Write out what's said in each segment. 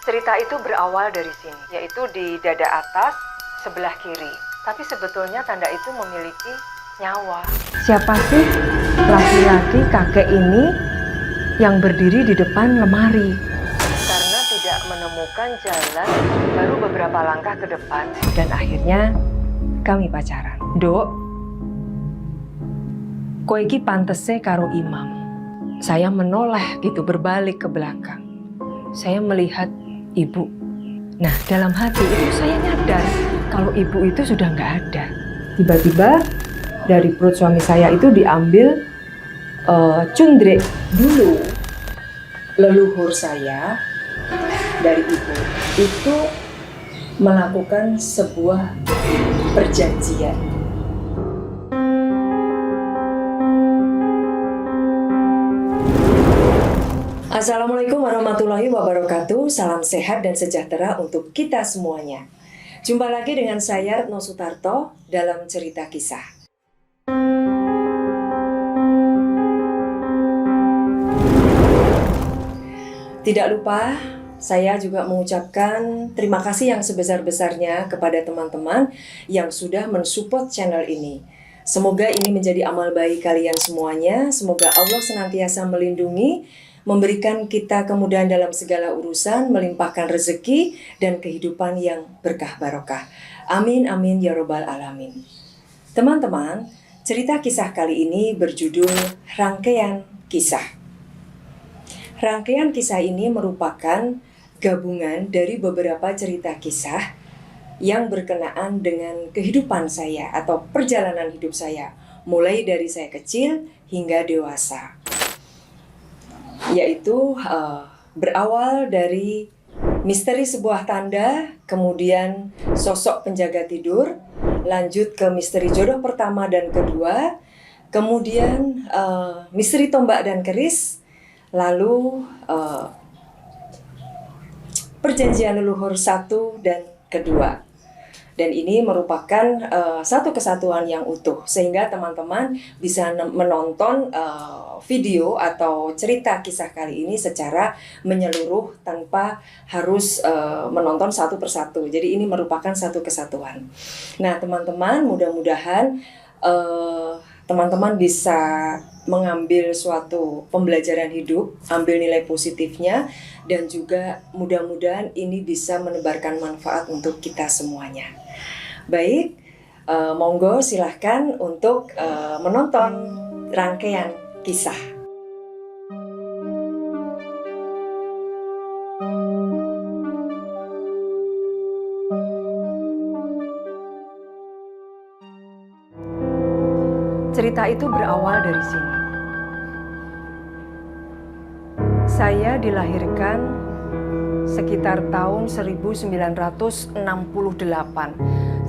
Cerita itu berawal dari sini, yaitu di dada atas sebelah kiri. Tapi sebetulnya tanda itu memiliki nyawa. Siapa sih laki-laki kakek ini yang berdiri di depan lemari? Karena tidak menemukan jalan, baru beberapa langkah ke depan, dan akhirnya kami pacaran. Dok, kowe iki pantese karo Imam. Saya menoleh gitu, berbalik ke belakang. Saya melihat ibu. Nah, dalam hati itu saya nyadar kalau ibu itu sudah nggak ada. Tiba-tiba dari perut suami saya itu diambil cundrik. Dulu leluhur saya dari ibu itu melakukan sebuah perjanjian. Assalamualaikum warahmatullahi wabarakatuh. Salam sehat dan sejahtera untuk kita semuanya. Jumpa lagi dengan saya Retno Sutarto dalam cerita kisah. Tidak lupa, saya juga mengucapkan terima kasih yang sebesar-besarnya kepada teman-teman yang sudah mensupport channel ini. Semoga ini menjadi amal baik kalian semuanya. Semoga Allah senantiasa melindungi, memberikan kita kemudahan dalam segala urusan, melimpahkan rezeki dan kehidupan yang berkah barokah. Amin, amin, ya robbal alamin. Teman-teman, cerita kisah kali ini berjudul Rangkaian Kisah. Rangkaian kisah ini merupakan gabungan dari beberapa cerita kisah yang berkenaan dengan kehidupan saya atau perjalanan hidup saya, mulai dari saya kecil hingga dewasa. Yaitu berawal dari misteri sebuah tanda, kemudian sosok penjaga tidur, lanjut ke misteri jodoh pertama dan kedua, kemudian misteri tombak dan keris, lalu perjanjian leluhur satu dan kedua. Dan ini merupakan satu kesatuan yang utuh, sehingga teman-teman bisa menonton video atau cerita kisah kali ini secara menyeluruh tanpa harus menonton satu persatu. Jadi ini merupakan satu kesatuan. Nah, teman-teman, mudah-mudahan teman-teman bisa mengambil suatu pembelajaran hidup, ambil nilai positifnya, dan juga mudah-mudahan ini bisa menebarkan manfaat untuk kita semuanya. Baik, monggo silahkan untuk menonton rangkaian kisah. Cerita itu berawal dari sini. Saya dilahirkan sekitar tahun 1968.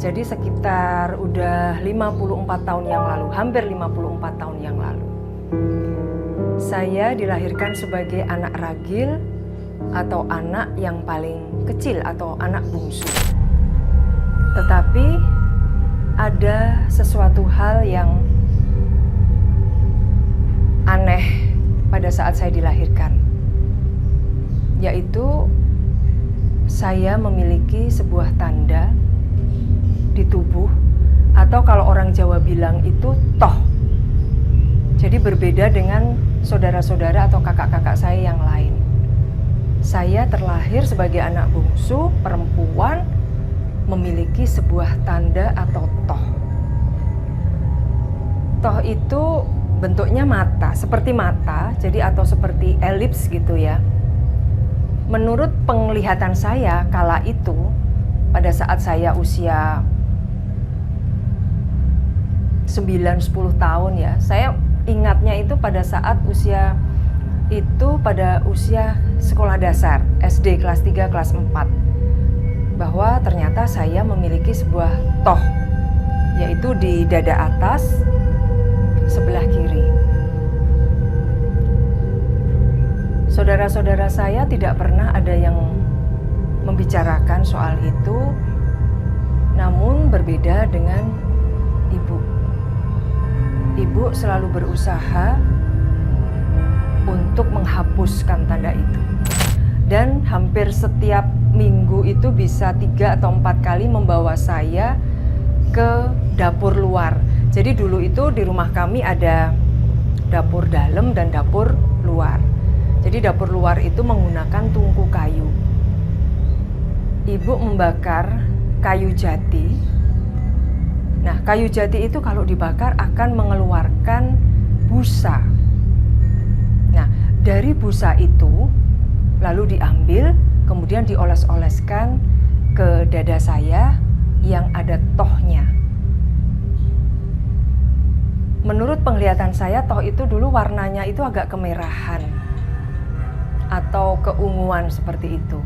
Jadi sekitar udah 54 tahun yang lalu, hampir 54 tahun yang lalu. Saya dilahirkan sebagai anak ragil atau anak yang paling kecil atau anak bungsu. Tetapi ada sesuatu hal yang aneh pada saat saya dilahirkan, yaitu saya memiliki sebuah tanda di tubuh, atau kalau orang Jawa bilang itu toh. Jadi berbeda dengan saudara-saudara atau kakak-kakak saya yang lain. Saya terlahir sebagai anak bungsu perempuan memiliki sebuah tanda atau toh. Toh itu bentuknya mata, seperti mata, jadi atau seperti elips gitu ya. Menurut penglihatan saya kala itu, pada saat saya usia 9-10 tahun ya, saya ingatnya itu pada saat usia itu pada usia sekolah dasar, SD kelas 3, kelas 4. Bahwa ternyata saya memiliki sebuah toh, yaitu di dada atas sebelah kiri. Saudara-saudara saya tidak pernah ada yang membicarakan soal itu, namun berbeda dengan ibu. Ibu selalu berusaha untuk menghapuskan tanda itu. dan hampir setiap minggu itu bisa 3 atau 4 kali membawa saya ke dapur luar. Jadi dulu itu di rumah kami ada dapur dalam dan dapur luar. Jadi dapur luar itu menggunakan tungku kayu. Ibu membakar kayu jati. Nah, kayu jati itu kalau dibakar akan mengeluarkan busa. Nah, dari busa itu lalu diambil, kemudian dioles-oleskan ke dada saya yang ada tohnya. Menurut penglihatan saya, toh itu dulu warnanya itu agak kemerahan atau keunguan seperti itu.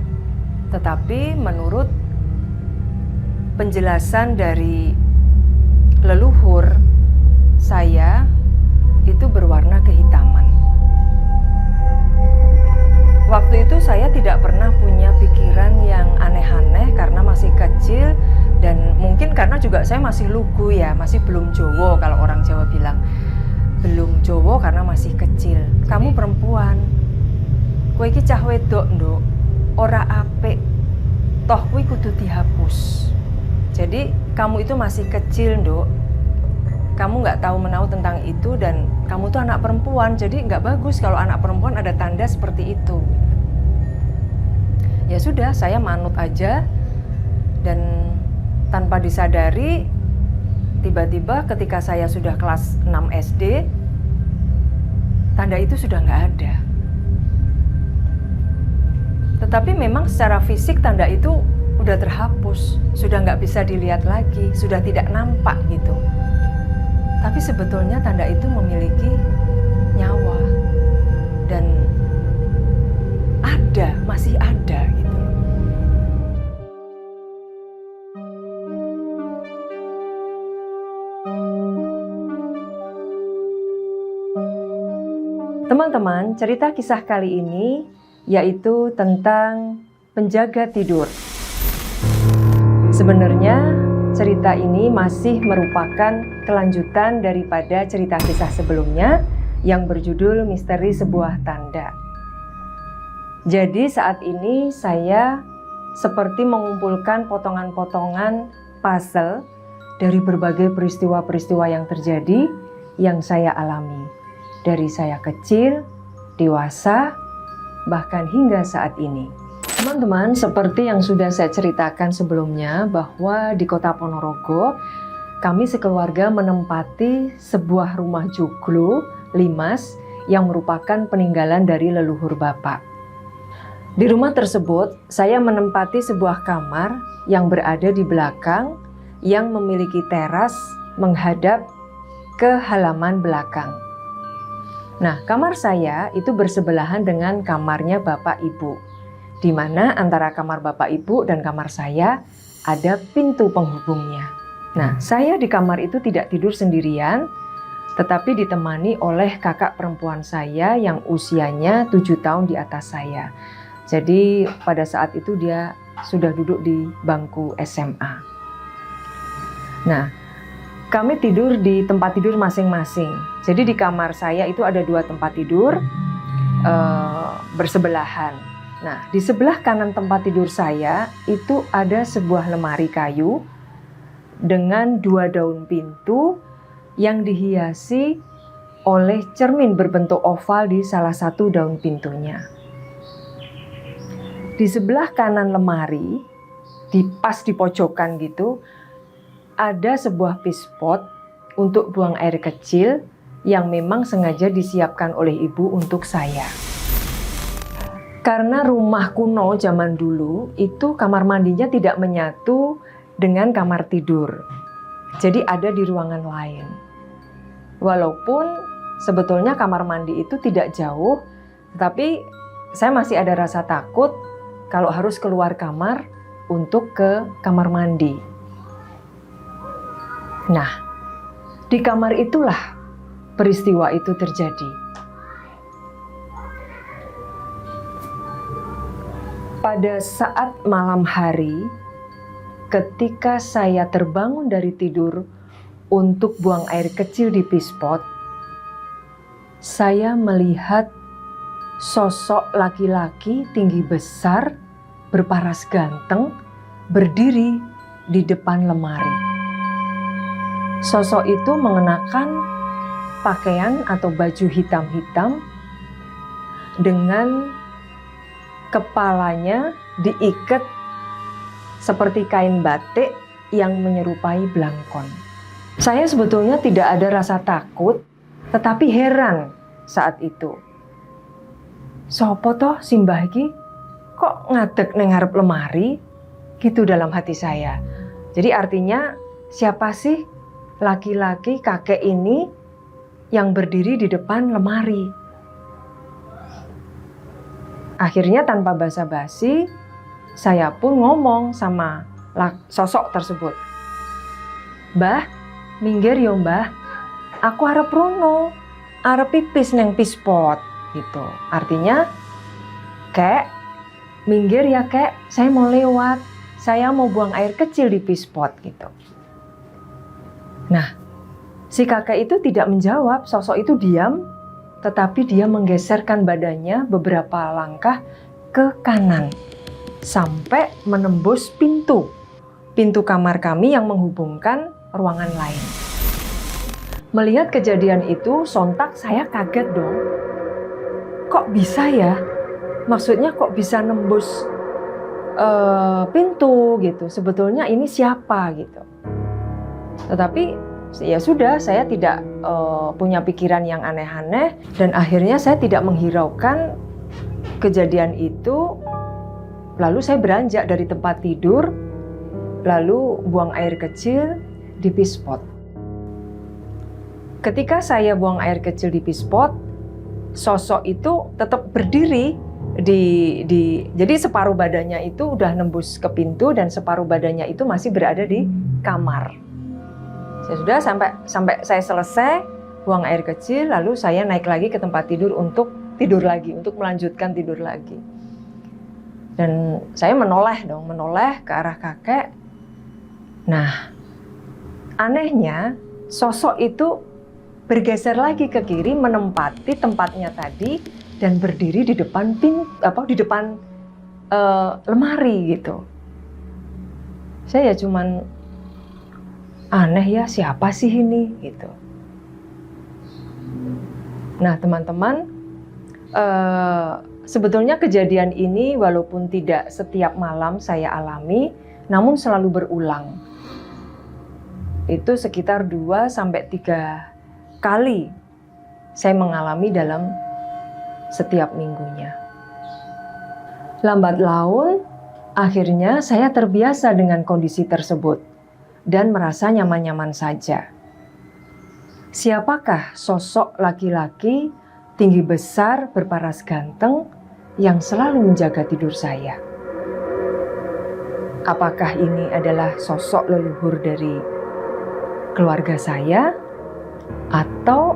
Tetapi menurut penjelasan dari leluhur saya, itu berwarna kehitaman. Waktu itu saya tidak pernah punya pikiran yang aneh-aneh karena masih kecil dan mungkin karena juga saya masih lugu ya, masih belum jowo kalau orang Jawa bilang. Belum jowo karena masih kecil. Kamu perempuan, kowe iki cah wedok nduk, ora apik. Toh kuwi kudu dihapus. Jadi kamu itu masih kecil nduk. Kamu nggak tahu menahu tentang itu dan kamu tuh anak perempuan, jadi nggak bagus kalau anak perempuan ada tanda seperti itu. Ya sudah, saya manut aja dan tanpa disadari tiba-tiba ketika saya sudah kelas 6 SD, tanda itu sudah nggak ada. Tetapi memang secara fisik tanda itu udah terhapus, sudah nggak bisa dilihat lagi, sudah tidak nampak gitu. Tapi sebetulnya tanda itu memiliki nyawa dan ada, masih ada gitu. Teman-teman, cerita kisah kali ini yaitu tentang penjaga tidur. Sebenarnya cerita ini masih merupakan kelanjutan daripada cerita kisah sebelumnya yang berjudul Misteri Sebuah Tanda. Jadi saat ini saya seperti mengumpulkan potongan-potongan puzzle dari berbagai peristiwa-peristiwa yang terjadi yang saya alami. Dari saya kecil, dewasa, bahkan hingga saat ini. Teman-teman, seperti yang sudah saya ceritakan sebelumnya bahwa di Kota Ponorogo, kami sekeluarga menempati sebuah rumah joglo, limas, yang merupakan peninggalan dari leluhur bapak. Di rumah tersebut, saya menempati sebuah kamar yang berada di belakang, yang memiliki teras menghadap ke halaman belakang. Nah, kamar saya itu bersebelahan dengan kamarnya bapak ibu, di mana antara kamar bapak ibu dan kamar saya ada pintu penghubungnya. Nah, saya di kamar itu tidak tidur sendirian, tetapi ditemani oleh kakak perempuan saya yang usianya 7 tahun di atas saya. Jadi pada saat itu dia sudah duduk di bangku SMA. Nah, kami tidur di tempat tidur masing-masing. Jadi di kamar saya itu ada 2 tempat tidur bersebelahan. Nah, di sebelah kanan tempat tidur saya itu ada sebuah lemari kayu dengan 2 daun pintu yang dihiasi oleh cermin berbentuk oval di salah satu daun pintunya. Di sebelah kanan lemari, pas di pojokan gitu, ada sebuah pispot untuk buang air kecil yang memang sengaja disiapkan oleh ibu untuk saya. Karena rumah kuno zaman dulu itu kamar mandinya tidak menyatu dengan kamar tidur. Jadi ada di ruangan lain. Walaupun sebetulnya kamar mandi itu tidak jauh, tetapi saya masih ada rasa takut kalau harus keluar kamar untuk ke kamar mandi. Nah, di kamar itulah peristiwa itu terjadi. Pada saat malam hari, ketika saya terbangun dari tidur untuk buang air kecil di pispot, saya melihat sosok laki-laki tinggi besar, berparas ganteng, berdiri di depan lemari. Sosok itu mengenakan pakaian atau baju hitam-hitam dengan kepalanya diikat seperti kain batik yang menyerupai belangkon. Saya sebetulnya tidak ada rasa takut, tetapi heran saat itu. Sopo toh simbah iki kok ngadeg nang ngarep lemari? Gitu dalam hati saya. Jadi artinya siapa sih laki-laki kakek ini yang berdiri di depan lemari? Akhirnya tanpa basa-basi, saya pun ngomong sama sosok tersebut. Mbah, minggir yo mbah, aku arep rono, arep pipis neng pispot gitu. Artinya, kek, minggir ya kek, saya mau lewat, saya mau buang air kecil di pispot gitu. Nah, si kakek itu tidak menjawab, sosok itu diam, tetapi dia menggeserkan badannya beberapa langkah ke kanan sampai menembus pintu kamar kami yang menghubungkan ruangan lain. Melihat kejadian itu, sontak saya kaget dong. Kok bisa ya? Maksudnya kok bisa nembus pintu gitu? Sebetulnya ini siapa gitu? Tetapi ya sudah, saya tidak punya pikiran yang aneh-aneh dan akhirnya saya tidak menghiraukan kejadian itu. Lalu saya beranjak dari tempat tidur, lalu buang air kecil di pispot. Ketika saya buang air kecil di pispot, sosok itu tetap berdiri jadi separuh badannya itu udah nembus ke pintu dan separuh badannya itu masih berada di kamar. Saya sudah sampai saya selesai buang air kecil, lalu saya naik lagi ke tempat tidur untuk melanjutkan tidur lagi. Dan saya menoleh ke arah kakek. Nah, anehnya sosok itu bergeser lagi ke kiri, menempati tempatnya tadi dan berdiri di depan lemari gitu. Saya cuman aneh ya, siapa sih ini gitu. Nah teman-teman, sebetulnya kejadian ini walaupun tidak setiap malam saya alami, namun selalu berulang. Itu sekitar 2-3 kali saya mengalami dalam setiap minggunya. Lambat laun, akhirnya saya terbiasa dengan kondisi tersebut dan merasa nyaman-nyaman saja. Siapakah sosok laki-laki tinggi besar, berparas ganteng yang selalu menjaga tidur saya? Apakah ini adalah sosok leluhur dari keluarga saya, atau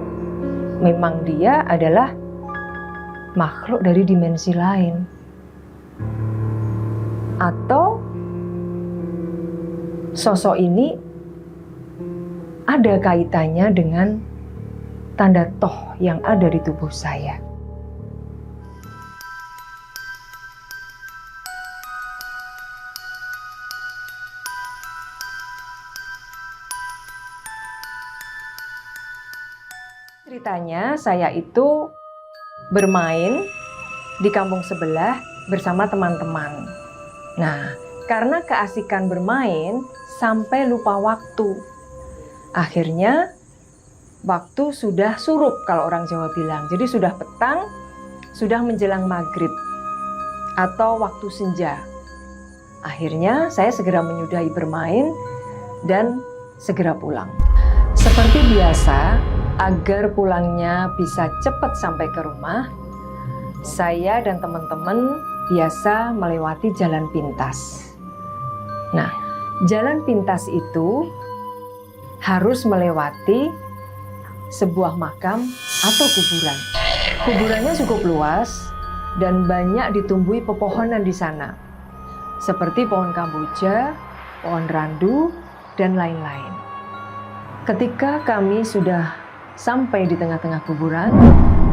memang dia adalah makhluk dari dimensi lain, atau sosok ini ada kaitannya dengan tanda toh yang ada di tubuh saya? Ceritanya saya itu bermain di kampung sebelah bersama teman-teman. Nah, karena keasikan bermain sampai lupa waktu. Akhirnya waktu sudah surup kalau orang Jawa bilang. Jadi sudah petang, sudah menjelang maghrib atau waktu senja. Akhirnya saya segera menyudahi bermain dan segera pulang. Seperti biasa, agar pulangnya bisa cepat sampai ke rumah, saya dan teman-teman biasa melewati jalan pintas. Nah, jalan pintas itu harus melewati sebuah makam atau kuburan. Kuburannya cukup luas dan banyak ditumbuhi pepohonan di sana, seperti pohon kamboja, pohon randu, dan lain-lain. Ketika kami sudah sampai di tengah-tengah kuburan,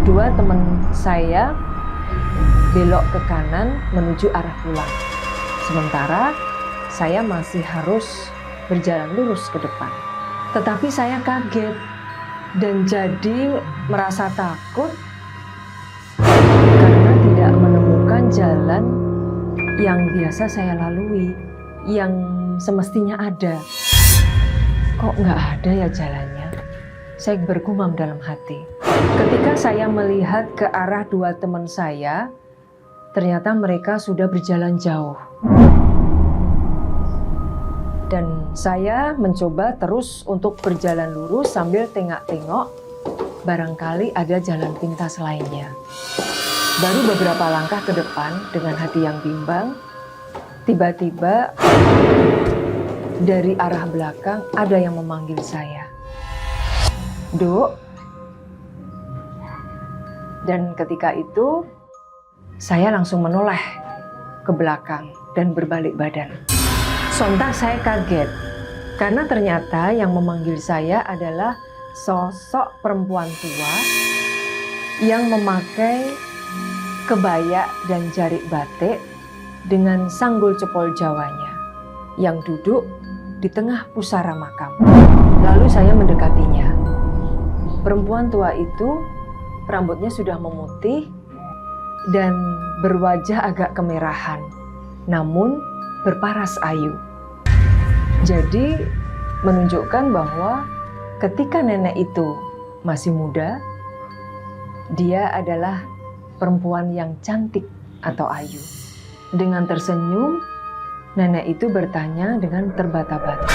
dua teman saya belok ke kanan menuju arah pulang. Sementara saya masih harus berjalan lurus ke depan. Tetapi saya kaget dan jadi merasa takut karena tidak menemukan jalan yang biasa saya lalui, yang semestinya ada. Kok nggak ada ya jalannya? Saya bergumam dalam hati. Ketika saya melihat ke arah dua teman saya, ternyata mereka sudah berjalan jauh. Dan saya mencoba terus untuk berjalan lurus sambil tengok-tengok, barangkali ada jalan pintas lainnya. Baru beberapa langkah ke depan dengan hati yang bimbang, tiba-tiba dari arah belakang ada yang memanggil saya. "Duk." Dan ketika itu, saya langsung menoleh ke belakang dan berbalik badan. Sontak saya kaget, karena ternyata yang memanggil saya adalah sosok perempuan tua yang memakai kebaya dan jarik batik dengan sanggul cepol Jawanya, yang duduk di tengah pusara makam. Lalu saya mendekatinya. Perempuan tua itu rambutnya sudah memutih dan berwajah agak kemerahan, namun berparas ayu. Jadi menunjukkan bahwa ketika nenek itu masih muda, dia adalah perempuan yang cantik atau ayu. Dengan tersenyum, nenek itu bertanya dengan terbata-bata,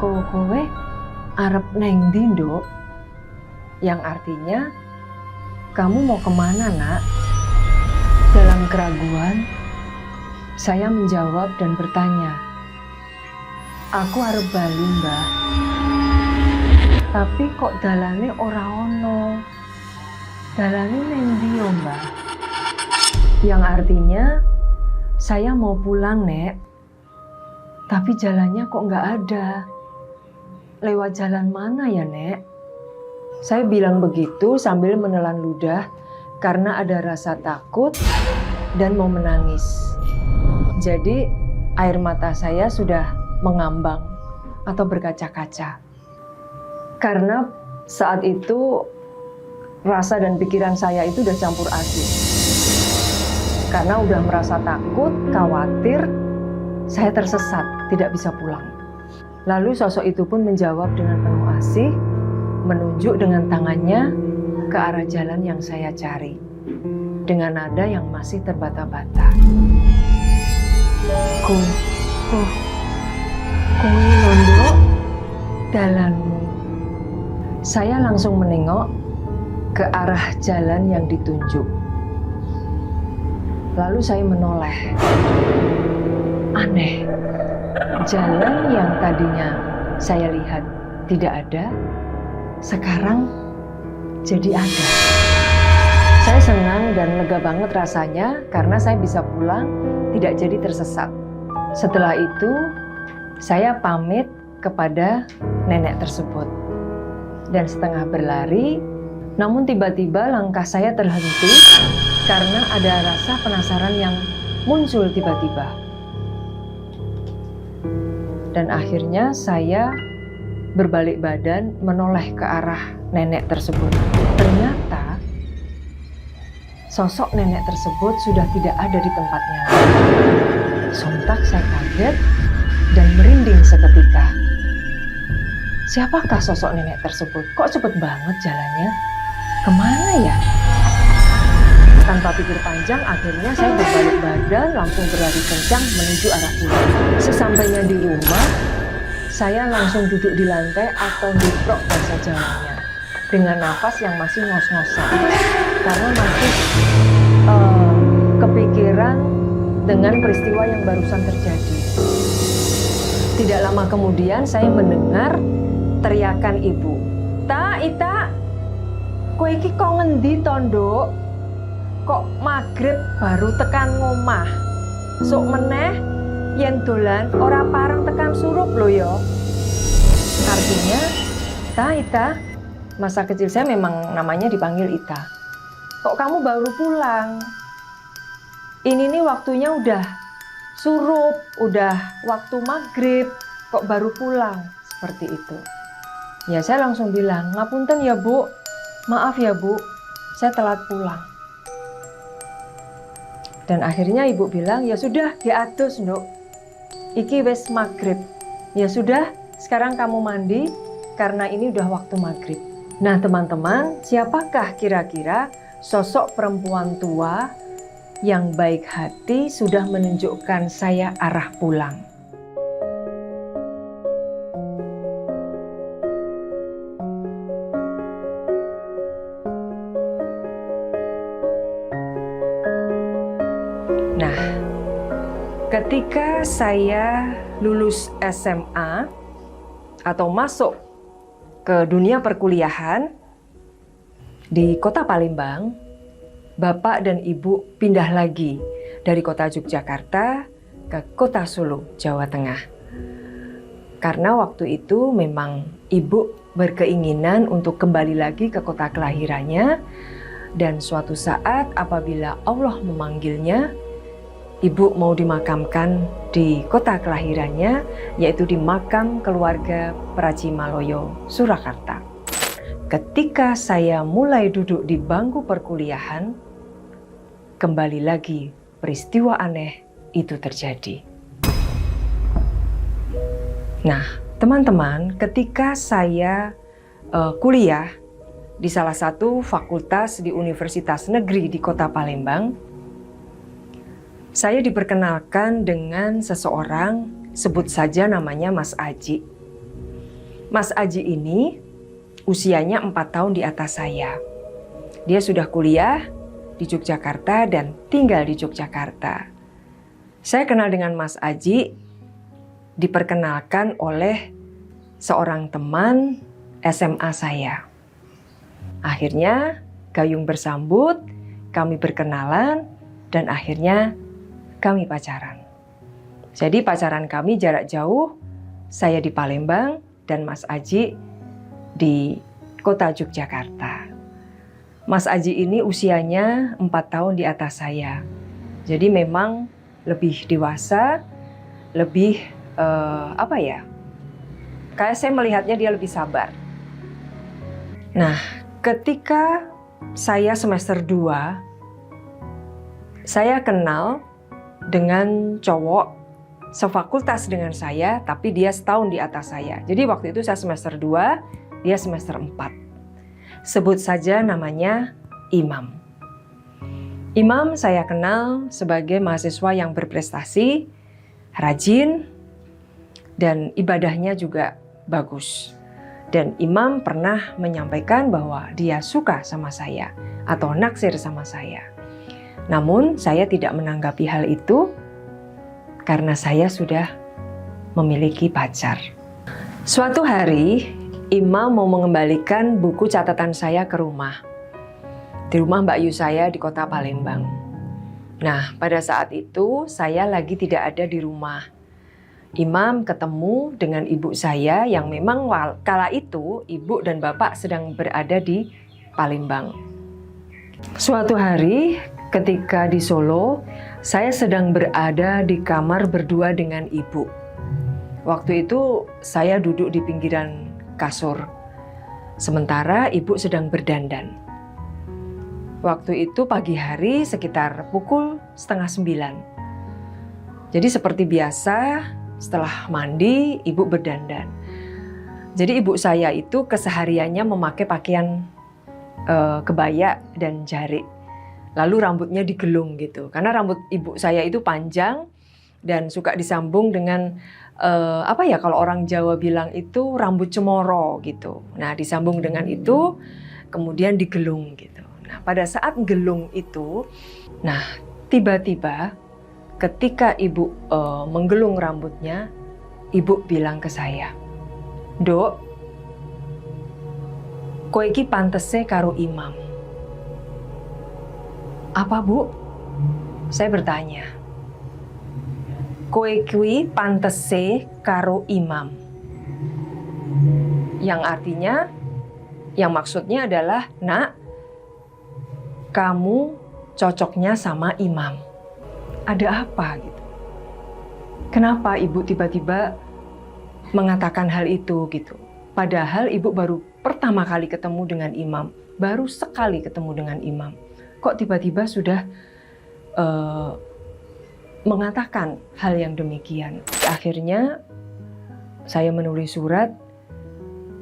kowe arep neng ndi, Nduk?" Yang artinya, "Kamu mau kemana, Nak?" Dalam keraguan, saya menjawab dan bertanya, "Aku arep bali, Mbah. Tapi kok dalane ora ono. Dalane neng ndi yo, Mbah?" Yang artinya, "Saya mau pulang, Nek. Tapi jalannya kok nggak ada. Lewat jalan mana ya, Nek?" Saya bilang begitu sambil menelan ludah karena ada rasa takut dan mau menangis. Jadi air mata saya sudah mengambang atau berkaca-kaca. Karena saat itu rasa dan pikiran saya itu udah campur aduk. Karena udah merasa takut, khawatir, saya tersesat, tidak bisa pulang. Lalu sosok itu pun menjawab dengan penuh asih, menunjuk dengan tangannya ke arah jalan yang saya cari, dengan nada yang masih terbata-bata. Kowe londo dalanmu." Saya langsung menengok ke arah jalan yang ditunjuk. Lalu saya menoleh. Aneh, jalan yang tadinya saya lihat tidak ada, sekarang jadi ada. Saya senang dan lega banget rasanya karena saya bisa pulang, tidak jadi tersesat. Setelah itu, saya pamit kepada nenek tersebut. Dan setengah berlari, namun tiba-tiba langkah saya terhenti karena ada rasa penasaran yang muncul tiba-tiba. Dan akhirnya saya berbalik badan menoleh ke arah nenek tersebut. Ternyata sosok nenek tersebut sudah tidak ada di tempatnya. Sontak saya kaget dan merinding seketika. Siapakah sosok nenek tersebut? Kok cepet banget jalannya? Kemana ya? Tanpa pikir panjang, akhirnya saya berbalik badan langsung berlari kencang menuju arah pulang. Sesampainya di rumah, saya langsung duduk di lantai atau diprok bahasa Jawanya dengan nafas yang masih ngos-ngosan karena masih kepikiran dengan peristiwa yang barusan terjadi. Tidak lama kemudian saya mendengar teriakan ibu, Ita, kowe iki kok ngendi to, Nduk? Kok maghrib baru tekan ngomah? Sok meneh yen dolan ora pareng tekan surup lho ya." Artinya, Ita, masa kecil saya memang namanya dipanggil Ita. kok kamu baru pulang? Ini nih waktunya udah surup, udah waktu maghrib, kok baru pulang? Seperti itu. Ya saya langsung bilang, ngapunten ya Bu, maaf ya Bu, saya telat pulang. Dan akhirnya ibu bilang, ya sudah diatus Nduk, iki wis maghrib. Ya sudah, sekarang kamu mandi karena ini udah waktu maghrib. Nah teman-teman, siapakah kira-kira sosok perempuan tua yang baik hati sudah menunjukkan saya arah pulang? Nah, ketika saya lulus SMA atau masuk ke dunia perkuliahan di kota Palembang, Bapak dan Ibu pindah lagi dari kota Yogyakarta ke kota Solo, Jawa Tengah. Karena waktu itu memang Ibu berkeinginan untuk kembali lagi ke kota kelahirannya, dan suatu saat apabila Allah memanggilnya, Ibu mau dimakamkan di kota kelahirannya, yaitu di makam keluarga Praji Maloyo, Surakarta. Ketika saya mulai duduk di bangku perkuliahan, kembali lagi peristiwa aneh itu terjadi. Nah, teman-teman, ketika saya kuliah di salah satu fakultas di Universitas Negeri di Kota Palembang, saya diperkenalkan dengan seseorang, sebut saja namanya Mas Aji. Mas Aji ini usianya 4 tahun di atas saya. Dia sudah kuliah di Yogyakarta dan tinggal di Yogyakarta. Saya kenal dengan Mas Aji diperkenalkan oleh seorang teman SMA saya. Akhirnya gayung bersambut, kami berkenalan, dan akhirnya kami pacaran. Jadi pacaran kami jarak jauh, saya di Palembang dan Mas Aji di kota Yogyakarta. Mas Aji ini usianya 4 tahun di atas saya. Jadi memang lebih dewasa, lebih kayak saya melihatnya dia lebih sabar. Nah, ketika saya semester 2, saya kenal dengan cowok sefakultas dengan saya, tapi dia setahun di atas saya. Jadi waktu itu saya semester 2, dia semester 4. Sebut saja namanya Imam. Imam saya kenal sebagai mahasiswa yang berprestasi, rajin, dan ibadahnya juga bagus. Dan Imam pernah menyampaikan bahwa dia suka sama saya atau naksir sama saya. Namun saya tidak menanggapi hal itu karena saya sudah memiliki pacar. Suatu hari, Imam mau mengembalikan buku catatan saya ke rumah. Di rumah Mbak Yu saya di kota Palembang. Nah, pada saat itu saya lagi tidak ada di rumah. Imam ketemu dengan ibu saya yang memang kala itu ibu dan bapak sedang berada di Palembang. Suatu hari, ketika di Solo, saya sedang berada di kamar berdua dengan ibu. Waktu itu saya duduk di pinggiran kasur, sementara ibu sedang berdandan. Waktu itu pagi hari sekitar pukul 8:30. Jadi seperti biasa, setelah mandi, ibu berdandan. Jadi ibu saya itu kesehariannya memakai pakaian kebaya dan jarik. Lalu rambutnya digelung gitu, karena rambut ibu saya itu panjang dan suka disambung dengan kalau orang Jawa bilang itu rambut cemoro gitu. Nah, disambung dengan itu, kemudian digelung gitu. Nah, pada saat gelung itu, nah tiba-tiba ketika ibu menggelung rambutnya, ibu bilang ke saya, "Dok, kowe iki pantese karo Imam." "Apa, Bu?" Saya bertanya. "Kowe kuwi pantese karo Imam." Yang artinya, yang maksudnya adalah, "Nak, kamu cocoknya sama imam. Ada apa gitu? Kenapa ibu tiba-tiba mengatakan hal itu gitu? Padahal ibu baru pertama kali ketemu dengan imam, baru sekali ketemu dengan imam. Kok tiba-tiba sudah mengatakan hal yang demikian? Akhirnya saya menulis surat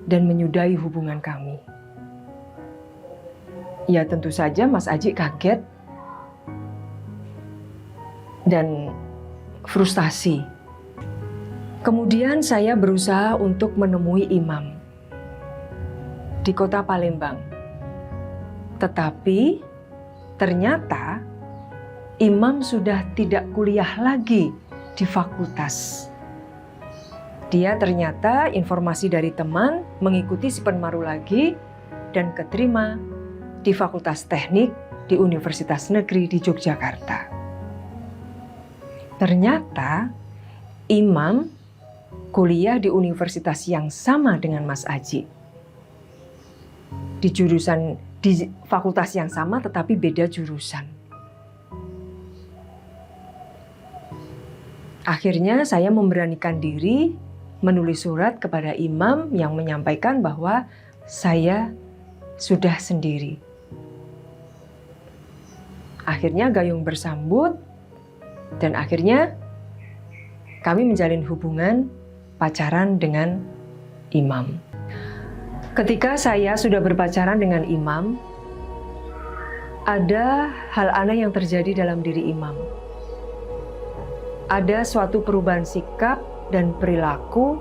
dan menyudahi hubungan kami. Ya tentu saja Mas Aji kaget dan frustasi. Kemudian saya berusaha untuk menemui imam di kota Palembang. Tetapi ternyata imam sudah tidak kuliah lagi di fakultas. Dia ternyata informasi dari teman mengikuti si Penmaru lagi dan keterima di Fakultas Teknik di Universitas Negeri di Yogyakarta. Ternyata imam kuliah di universitas yang sama dengan Mas Aji. Di fakultas yang sama tetapi beda jurusan. Akhirnya saya memberanikan diri menulis surat kepada imam yang menyampaikan bahwa saya sudah sendiri. Akhirnya gayung bersambut dan akhirnya kami menjalin hubungan pacaran dengan imam. Ketika saya sudah berpacaran dengan imam, ada hal aneh yang terjadi dalam diri imam. Ada suatu perubahan sikap dan perilaku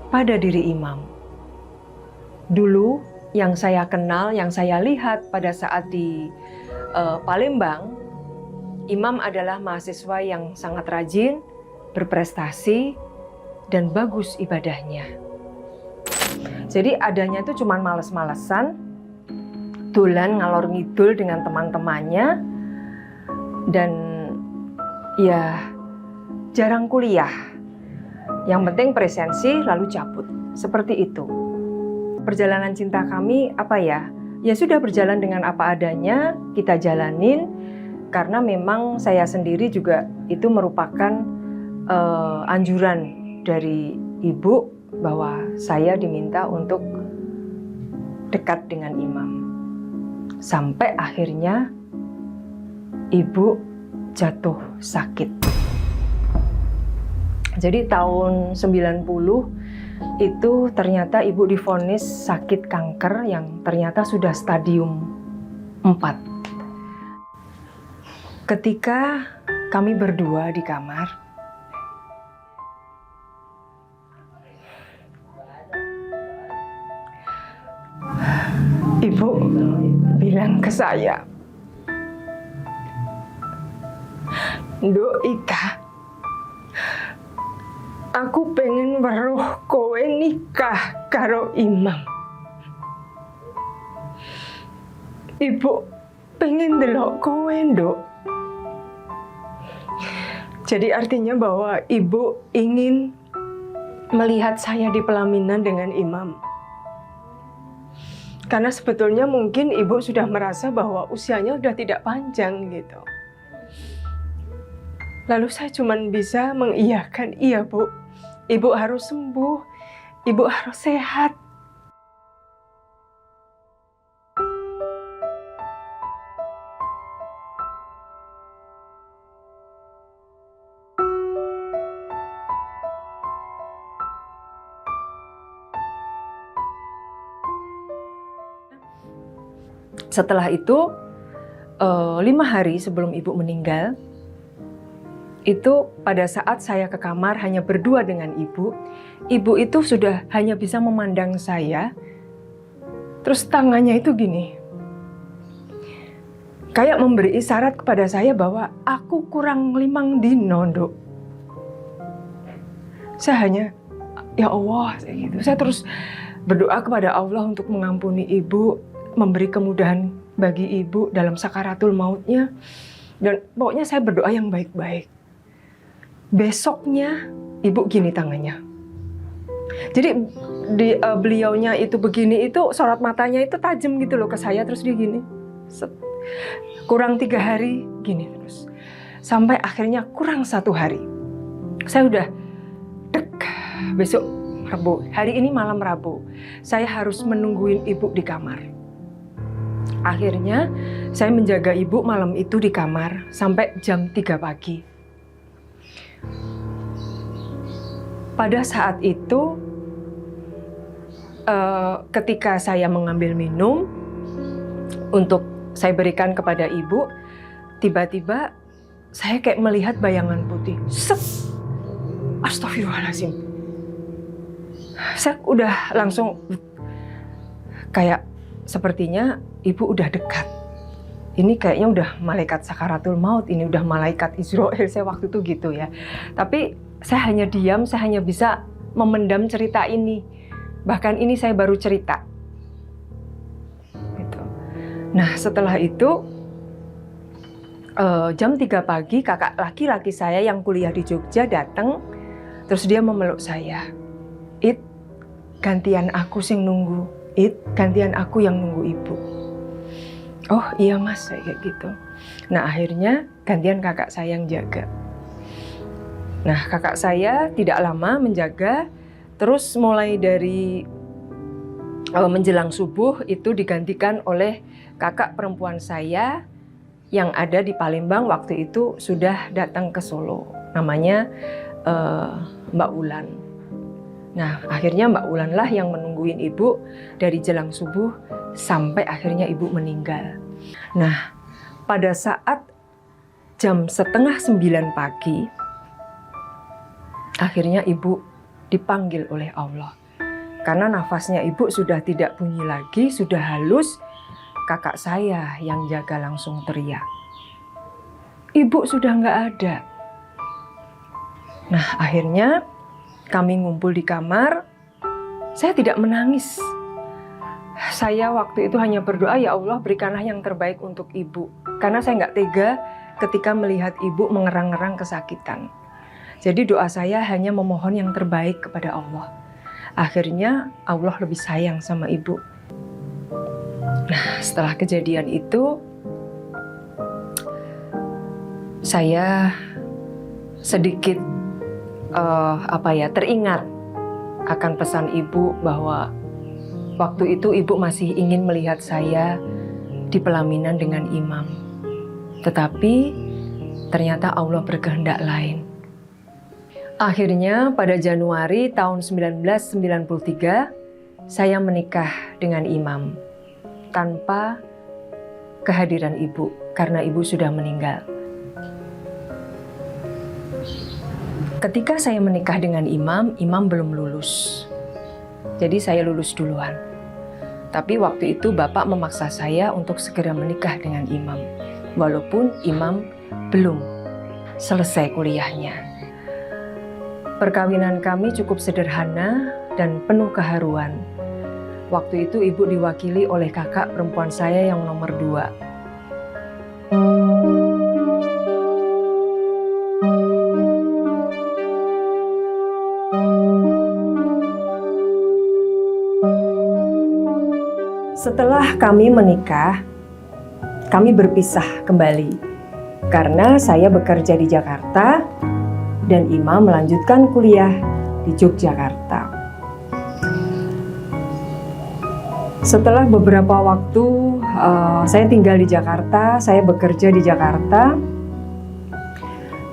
pada diri imam. Dulu yang saya kenal, yang saya lihat pada saat di Palembang, imam adalah mahasiswa yang sangat rajin, berprestasi, dan bagus ibadahnya. Jadi adanya itu cuma males-malesan, dolan ngalor ngidul dengan teman-temannya, dan ya jarang kuliah. Yang penting presensi lalu cabut. Seperti itu. Perjalanan cinta kami ya sudah berjalan dengan apa adanya, kita jalanin karena memang saya sendiri juga itu merupakan anjuran dari ibu bahwa saya diminta untuk dekat dengan imam. Sampai akhirnya ibu jatuh sakit. Jadi tahun 90 itu ternyata ibu divonis sakit kanker yang ternyata sudah stadium 4. Ketika kami berdua di kamar, ibu bilang ke saya, "Nduk Ika, aku pengen weruh kowe nikah karo imam. Ibu pengen delok kowe, Nduk." Jadi artinya bahwa ibu ingin melihat saya di pelaminan dengan imam. Karena sebetulnya mungkin ibu sudah merasa bahwa usianya sudah tidak panjang gitu. Lalu saya cuma bisa mengiyakan, "Iya Bu, ibu harus sembuh, ibu harus sehat." Setelah itu, 5 hari sebelum ibu meninggal, itu pada saat saya ke kamar hanya berdua dengan ibu itu sudah hanya bisa memandang saya, terus tangannya itu gini. Kayak memberi isyarat kepada saya bahwa aku kurang 5 dino, Nduk. Saya hanya, ya Allah, gitu. Saya terus berdoa kepada Allah untuk mengampuni ibu, memberi kemudahan bagi ibu dalam sakaratul mautnya. Dan pokoknya saya berdoa yang baik-baik. Besoknya ibu gini tangannya. Jadi beliaunya itu begini, itu sorot matanya itu tajam gitu loh ke saya, terus dia gini. Set. Kurang 3 hari gini terus. Sampai akhirnya kurang 1 hari. Saya udah besok Rabu, hari ini malam Rabu. Saya harus menungguin ibu di kamar. Akhirnya saya menjaga ibu malam itu di kamar sampai jam 3 pagi. Pada saat itu, ketika saya mengambil minum untuk saya berikan kepada ibu, tiba-tiba saya kayak melihat bayangan putih. Set! Astagfirullahaladzim. Saya udah langsung kayak sepertinya ibu udah dekat. Ini kayaknya udah malaikat sakaratul maut, ini udah malaikat Israel. Saya waktu itu gitu ya. Tapi saya hanya diam, saya hanya bisa memendam cerita ini. Bahkan ini saya baru cerita. Gitu. Nah setelah itu jam 3 pagi kakak laki-laki saya yang kuliah di Jogja datang. Terus dia memeluk saya. It, gantian aku sing nunggu. It, gantian aku yang nunggu ibu. Oh iya mas, kayak gitu. Nah akhirnya gantian kakak saya yang jaga. Nah kakak saya tidak lama menjaga. Terus mulai dari menjelang subuh itu digantikan oleh kakak perempuan saya yang ada di Palembang waktu itu sudah datang ke Solo. Namanya Mbak Ulan. Nah akhirnya Mbak Ulan lah yang menungguin ibu dari jelang subuh sampai akhirnya ibu meninggal. Nah pada saat jam 8:30 pagi akhirnya ibu dipanggil oleh Allah. Karena nafasnya ibu sudah tidak bunyi lagi, sudah halus. Kakak saya yang jaga langsung teriak. Ibu sudah nggak ada. Nah akhirnya kami ngumpul di kamar. Saya tidak menangis. Saya waktu itu hanya berdoa, ya Allah berikanlah yang terbaik untuk ibu. Karena saya nggak tega ketika melihat ibu mengerang-ngerang kesakitan. Jadi doa saya hanya memohon yang terbaik kepada Allah. Akhirnya Allah lebih sayang sama ibu. Nah setelah kejadian itu, saya sedikit teringat akan pesan ibu bahwa waktu itu ibu masih ingin melihat saya di pelaminan dengan imam. Tetapi ternyata Allah berkehendak lain. Akhirnya pada Januari tahun 1993 saya menikah dengan imam tanpa kehadiran ibu karena ibu sudah meninggal. Ketika saya menikah dengan imam, imam belum lulus. Jadi saya lulus duluan. Tapi waktu itu bapak memaksa saya untuk segera menikah dengan imam. Walaupun imam belum selesai kuliahnya. Perkawinan kami cukup sederhana dan penuh keharuan. Waktu itu ibu diwakili oleh kakak perempuan saya yang nomor 2. Setelah kami menikah, kami berpisah kembali karena saya bekerja di Jakarta dan imam melanjutkan kuliah di Yogyakarta. Setelah beberapa waktu saya tinggal di Jakarta, saya bekerja di Jakarta,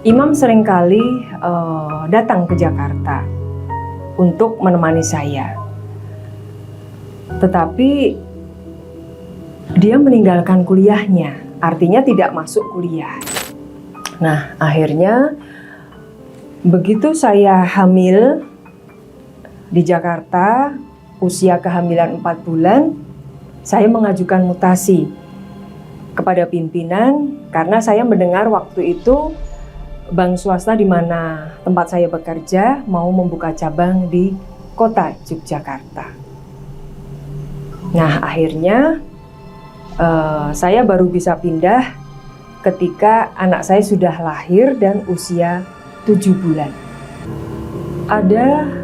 imam seringkali datang ke Jakarta untuk menemani saya. Tetapi dia meninggalkan kuliahnya, artinya tidak masuk kuliah. Nah, akhirnya begitu saya hamil di Jakarta, usia kehamilan 4 bulan, saya mengajukan mutasi kepada pimpinan karena saya mendengar waktu itu bank swasta di mana tempat saya bekerja mau membuka cabang di kota Yogyakarta. Nah, akhirnya saya baru bisa pindah ketika anak saya sudah lahir dan usia 7 bulan. Ada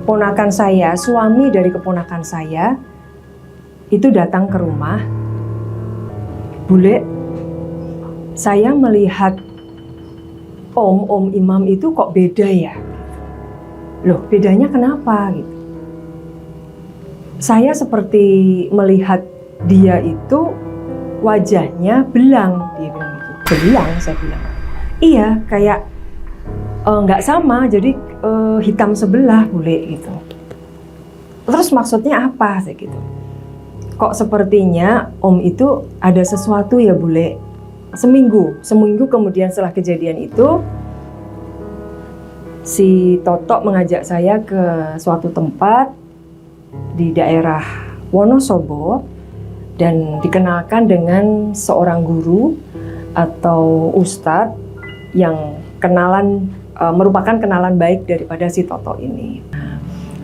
ponakan saya, suami dari keponakan saya, itu datang ke rumah. Bule, saya melihat om imam itu kok beda ya? Loh, bedanya kenapa gitu? Saya seperti melihat dia itu wajahnya belang, dia bilang gitu. Belang, saya bilang. Iya, kayak nggak sama, jadi hitam sebelah bule gitu. Terus maksudnya apa sih gitu? Kok sepertinya om itu ada sesuatu ya bule? Seminggu kemudian setelah kejadian itu, si Toto mengajak saya ke suatu tempat di daerah Wonosobo dan dikenalkan dengan seorang guru atau ustadz yang merupakan kenalan baik daripada si Toto ini.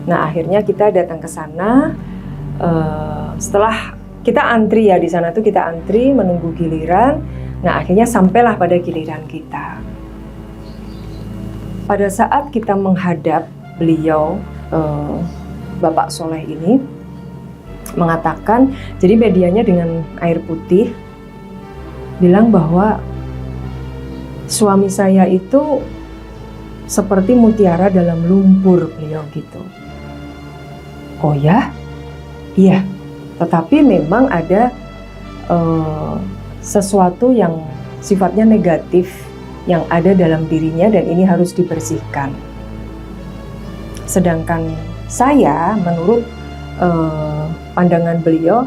Nah, akhirnya kita datang ke sana. Setelah kita antri ya di sana tuh kita antri menunggu giliran. Nah, akhirnya sampailah pada giliran kita. Pada saat kita menghadap beliau, Bapak Soleh ini mengatakan, jadi medianya dengan air putih, bilang bahwa suami saya itu seperti mutiara dalam lumpur, beliau gitu. Oh ya? Iya, tetapi memang ada sesuatu yang sifatnya negatif yang ada dalam dirinya dan ini harus dibersihkan. Sedangkan saya, menurut pandangan beliau,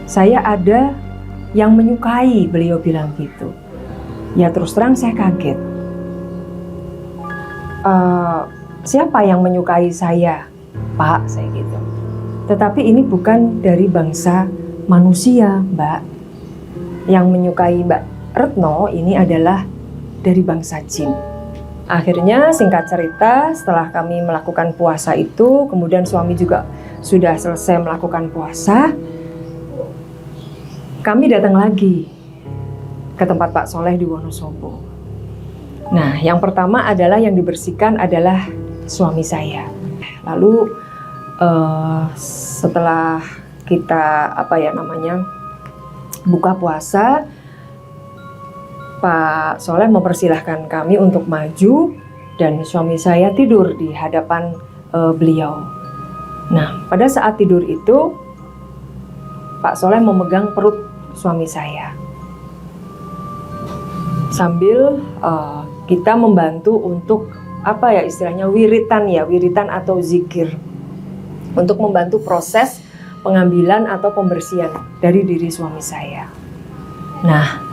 saya ada yang menyukai, beliau bilang gitu. Ya terus terang saya kaget. Siapa yang menyukai saya, Pak? Saya gitu. Tetapi ini bukan dari bangsa manusia, Mbak. Yang menyukai Mbak Retno ini adalah dari bangsa jin. Akhirnya singkat cerita, setelah kami melakukan puasa itu, kemudian suami juga sudah selesai melakukan puasa, kami datang lagi ke tempat Pak Soleh di Wonosobo. Nah, yang pertama adalah yang dibersihkan adalah suami saya. Lalu setelah kita buka puasa, Pak Soleh mempersilahkan kami untuk maju dan suami saya tidur di hadapan beliau. Nah, pada saat tidur itu Pak Soleh memegang perut suami saya sambil kita membantu untuk istilahnya wiritan atau zikir untuk membantu proses pengambilan atau pembersihan dari diri suami saya. Nah,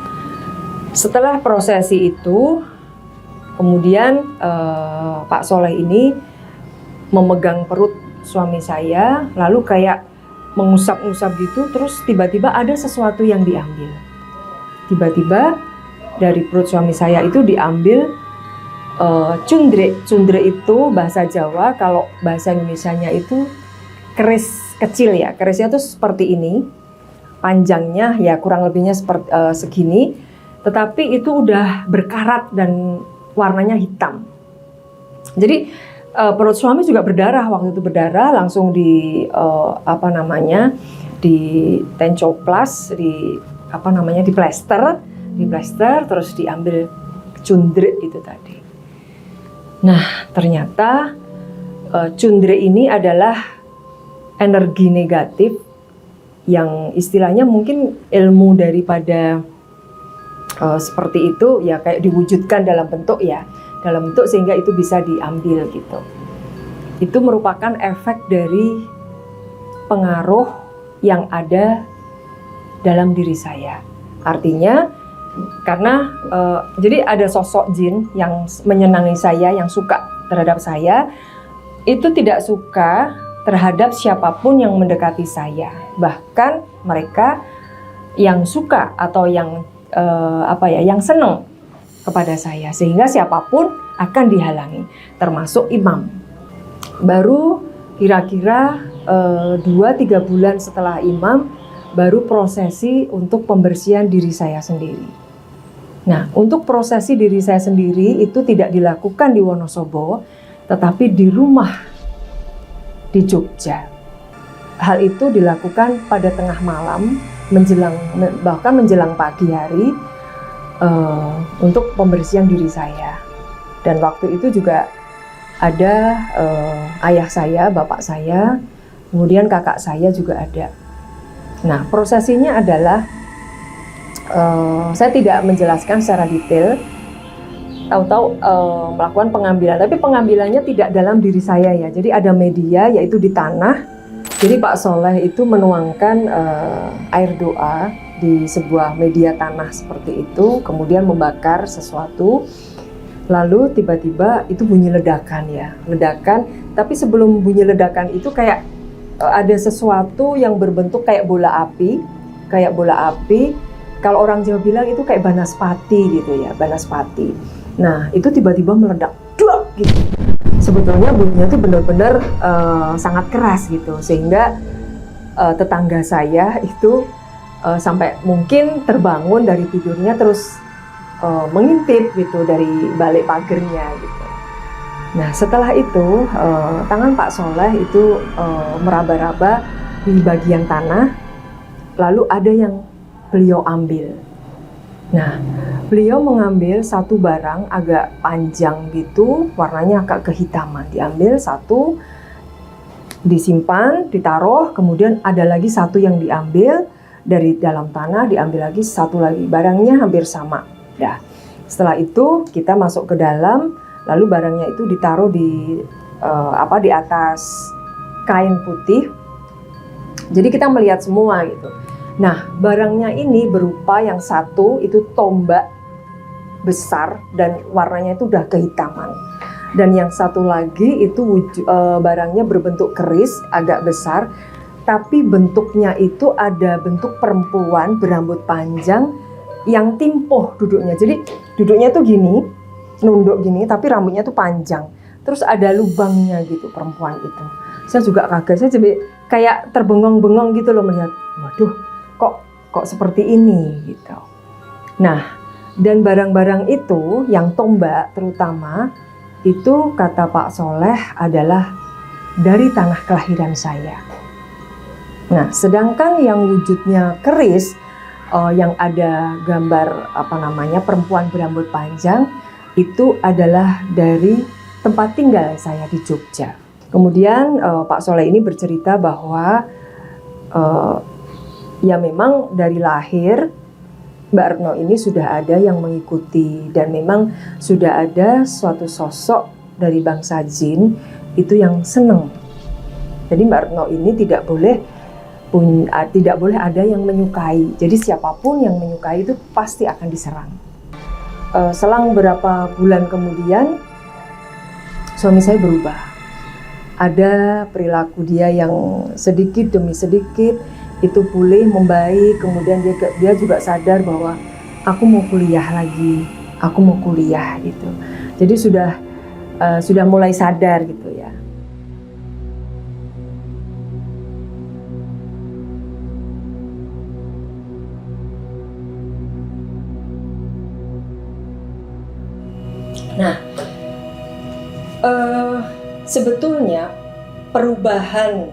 setelah prosesi itu, kemudian Pak Soleh ini memegang perut suami saya, lalu kayak mengusap-usap gitu, terus tiba-tiba ada sesuatu yang diambil. Tiba-tiba dari perut suami saya itu diambil cundre. Cundre itu bahasa Jawa, kalau bahasa Indonesianya itu keris kecil ya. Kerisnya tuh seperti ini, panjangnya ya kurang lebihnya seperti segini, tetapi itu udah berkarat dan warnanya hitam. Jadi perut suami juga berdarah, waktu itu berdarah, langsung di di tencoplas, di plester, terus diambil cundre itu tadi. Nah, ternyata cundre ini adalah energi negatif yang istilahnya mungkin ilmu daripada seperti itu ya, kayak diwujudkan dalam bentuk sehingga itu bisa diambil gitu. Itu merupakan efek dari pengaruh yang ada dalam diri saya. Artinya karena jadi ada sosok jin yang menyenangi saya, yang suka terhadap saya, itu tidak suka terhadap siapapun yang mendekati saya. Bahkan mereka yang suka atau yang yang senang kepada saya, sehingga siapapun akan dihalangi, termasuk imam. Baru kira-kira 2-3 bulan setelah imam, baru prosesi untuk pembersihan diri saya sendiri. Nah, untuk prosesi diri saya sendiri itu tidak dilakukan di Wonosobo, tetapi di rumah di Jogja. Hal itu dilakukan pada tengah malam, bahkan menjelang pagi hari, untuk pembersihan diri saya. Dan waktu itu juga ada ayah saya, bapak saya, kemudian kakak saya juga ada. Nah, prosesinya adalah saya tidak menjelaskan secara detail. Tahu-tahu melakukan pengambilan, tapi pengambilannya tidak dalam diri saya ya. Jadi ada media, yaitu di tanah. Jadi Pak Soleh itu menuangkan air doa di sebuah media tanah seperti itu, kemudian membakar sesuatu. Lalu tiba-tiba itu bunyi ledakan ya, ledakan. Tapi sebelum bunyi ledakan itu kayak ada sesuatu yang berbentuk kayak bola api, Kalau orang Jawa bilang itu kayak banaspati gitu ya, banaspati. Nah itu tiba-tiba meledak, duak gitu. Sebetulnya bunyinya itu benar-benar sangat keras gitu, sehingga tetangga saya itu sampai mungkin terbangun dari tidurnya terus mengintip gitu dari balik pagernya gitu. Nah setelah itu tangan Pak Soleh itu meraba-raba di bagian tanah, lalu ada yang beliau ambil. Nah beliau mengambil satu barang agak panjang gitu, warnanya agak kehitaman. Diambil satu, disimpan, ditaruh, kemudian ada lagi satu yang diambil dari dalam tanah, diambil lagi satu lagi. Barangnya hampir sama. Nah, setelah itu kita masuk ke dalam, lalu barangnya itu ditaruh di di atas kain putih. Jadi kita melihat semua gitu. Nah, barangnya ini berupa yang satu itu tombak besar dan warnanya itu udah kehitaman. Dan yang satu lagi itu barangnya berbentuk keris agak besar, tapi bentuknya itu ada bentuk perempuan berambut panjang yang timpoh duduknya. Jadi duduknya tuh gini, nunduk gini, tapi rambutnya tuh panjang. Terus ada lubangnya gitu perempuan itu. Saya juga kaget, saya jadi kayak terbengong-bengong gitu loh melihat. Waduh, kok seperti ini gitu. Nah, dan barang-barang itu yang tombak terutama itu kata Pak Soleh adalah dari tanah kelahiran saya. Nah, sedangkan yang wujudnya keris yang ada gambar perempuan berambut panjang itu adalah dari tempat tinggal saya di Jogja. Kemudian Pak Soleh ini bercerita bahwa ya memang dari lahir Mbak Retno ini sudah ada yang mengikuti, dan memang sudah ada suatu sosok dari bangsa jin itu yang seneng. Jadi Mbak Retno ini tidak boleh ada yang menyukai. Jadi siapapun yang menyukai itu pasti akan diserang. Selang beberapa bulan kemudian suami saya berubah. Ada perilaku dia yang sedikit demi sedikit itu pulih, membaik. Kemudian dia juga sadar bahwa aku mau kuliah lagi, aku mau kuliah gitu. Jadi sudah mulai sadar gitu ya. Nah, sebetulnya perubahan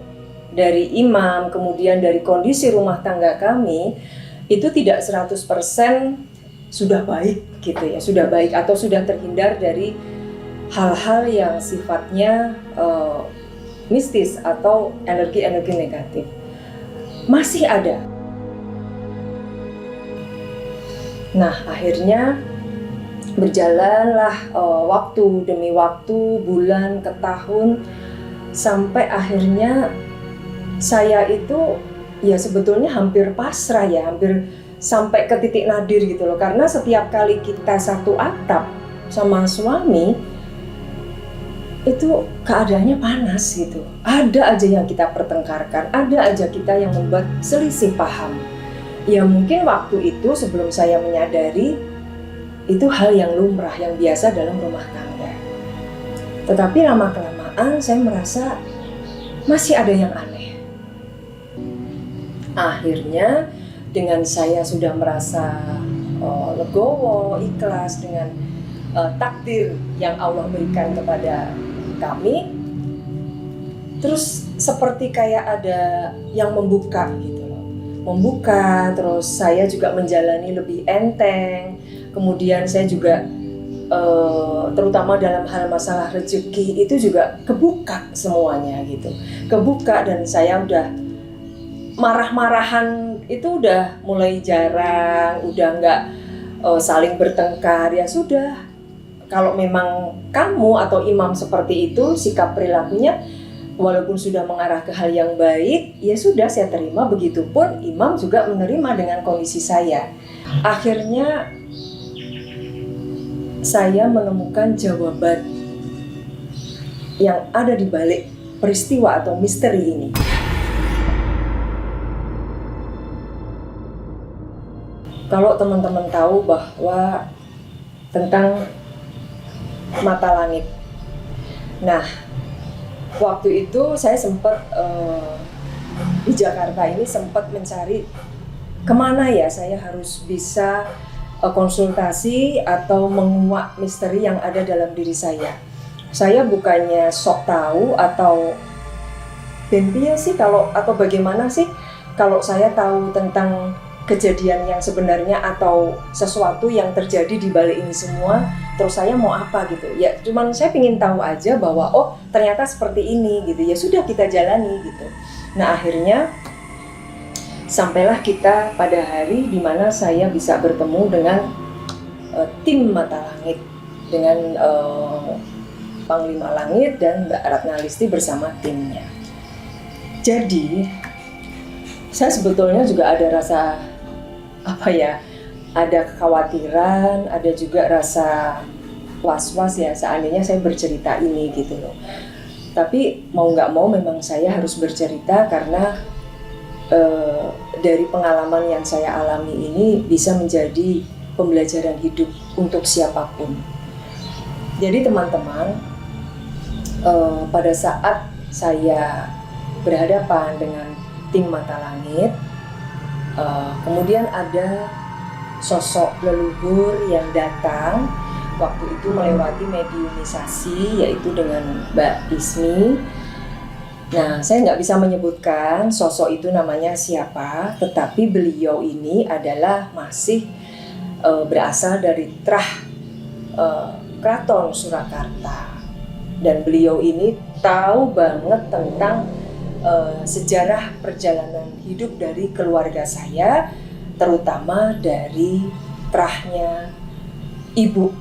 dari imam, kemudian dari kondisi rumah tangga kami, itu tidak 100% sudah baik gitu ya, sudah baik atau sudah terhindar dari hal-hal yang sifatnya mistis atau energi-energi negatif. Masih ada. Nah, akhirnya berjalanlah waktu demi waktu, bulan ke tahun, sampai akhirnya saya itu ya sebetulnya hampir pasrah ya, hampir sampai ke titik nadir gitu loh. Karena setiap kali kita satu atap sama suami, itu keadaannya panas gitu. Ada aja yang kita pertengkarkan, ada aja kita yang membuat selisih paham. Ya mungkin waktu itu sebelum saya menyadari, itu hal yang lumrah, yang biasa dalam rumah tangga. Tetapi lama-kelamaan saya merasa masih ada yang aneh. Akhirnya dengan saya sudah merasa legowo, ikhlas dengan takdir yang Allah berikan kepada kami, terus seperti kayak ada yang membuka gitu loh. Membuka, terus saya juga menjalani lebih enteng, kemudian saya juga terutama dalam hal masalah rezeki itu juga kebuka semuanya gitu, kebuka, dan saya udah marah-marahan itu udah mulai jarang, udah nggak saling bertengkar. Ya sudah, kalau memang kamu atau imam seperti itu sikap perilakunya walaupun sudah mengarah ke hal yang baik, ya sudah saya terima. Begitupun imam juga menerima dengan kondisi saya. Akhirnya saya menemukan jawaban yang ada di balik peristiwa atau misteri ini. Kalau teman-teman tahu bahwa tentang mata langit. Nah, waktu itu saya sempat di Jakarta ini sempat mencari kemana ya saya harus bisa konsultasi atau menguak misteri yang ada dalam diri saya. Saya bukannya sok tahu atau bempia sih kalau atau bagaimana sih kalau saya tahu tentang kejadian yang sebenarnya atau sesuatu yang terjadi di balik ini semua, terus saya mau apa gitu. Ya cuman saya ingin tahu aja bahwa oh ternyata seperti ini gitu. Ya sudah, kita jalani gitu. Nah, akhirnya sampailah kita pada hari di mana saya bisa bertemu dengan tim Mata Langit, dengan Panglima Langit dan Mbak Ratna Listi bersama timnya. Jadi saya sebetulnya juga ada rasa ada kekhawatiran, ada juga rasa was-was ya seandainya saya bercerita ini gitu loh. Tapi mau nggak mau memang saya harus bercerita karena dari pengalaman yang saya alami ini bisa menjadi pembelajaran hidup untuk siapapun. Jadi teman-teman, pada saat saya berhadapan dengan tim Mata Langit, kemudian ada sosok leluhur yang datang waktu itu melewati mediumisasi, yaitu dengan Mbak Ismi. Nah, saya nggak bisa menyebutkan sosok itu namanya siapa, tetapi beliau ini adalah masih berasal dari Kraton Surakarta, dan beliau ini tahu banget tentang sejarah perjalanan hidup dari keluarga saya, terutama dari terahnya ibu.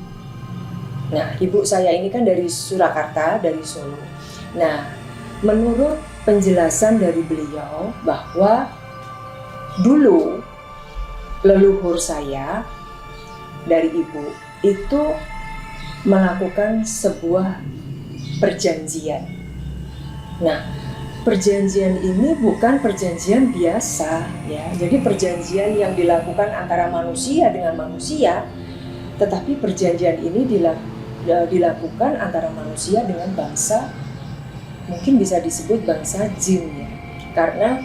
Nah, ibu saya ini kan dari Surakarta, dari Solo. Nah, menurut penjelasan dari beliau bahwa dulu leluhur saya dari ibu itu melakukan sebuah perjanjian. Nah, perjanjian ini bukan perjanjian biasa ya. Jadi perjanjian yang dilakukan antara manusia dengan manusia, tetapi perjanjian ini dilakukan antara manusia dengan bangsa, mungkin bisa disebut bangsa jin ya, karena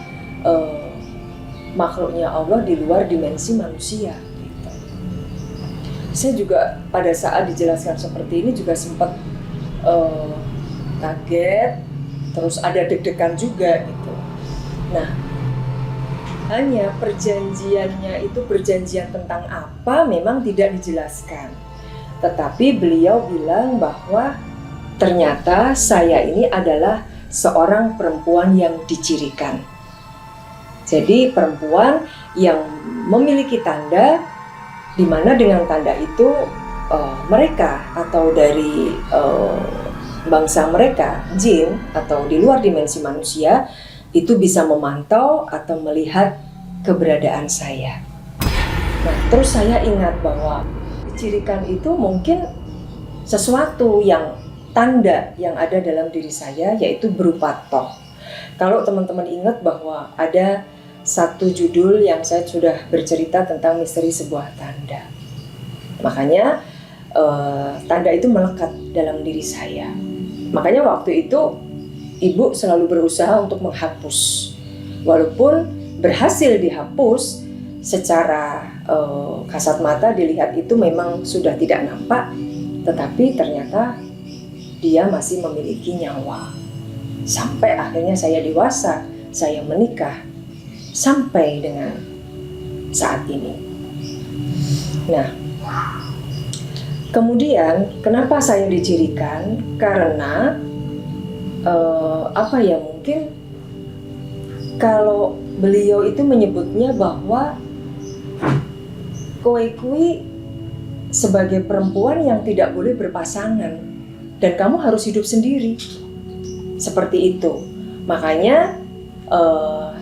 makhluknya Allah di luar dimensi manusia gitu. Saya juga pada saat dijelaskan seperti ini juga sempat kaget, terus ada deg-degan juga gitu. Nah, hanya perjanjiannya itu perjanjian tentang apa memang tidak dijelaskan, tetapi beliau bilang bahwa ternyata saya ini adalah seorang perempuan yang dicirikan. Jadi perempuan yang memiliki tanda, di mana dengan tanda itu mereka atau dari bangsa mereka, jin atau di luar dimensi manusia, itu bisa memantau atau melihat keberadaan saya. Nah, terus saya ingat bahwa dicirikan itu mungkin sesuatu yang tanda yang ada dalam diri saya, yaitu berupa toh. Kalau teman-teman ingat bahwa ada satu judul yang saya sudah bercerita tentang misteri sebuah tanda. Makanya tanda itu melekat dalam diri saya. Makanya waktu itu ibu selalu berusaha untuk menghapus. Walaupun berhasil dihapus secara kasat mata dilihat itu memang sudah tidak nampak, tetapi ternyata dia masih memiliki nyawa. Sampai akhirnya saya dewasa, saya menikah, sampai dengan saat ini. Nah, Kemudian kenapa saya dicirikan? Karena mungkin kalau beliau itu menyebutnya bahwa kowe kui sebagai perempuan yang tidak boleh berpasangan dan kamu harus hidup sendiri. Seperti itu. Makanya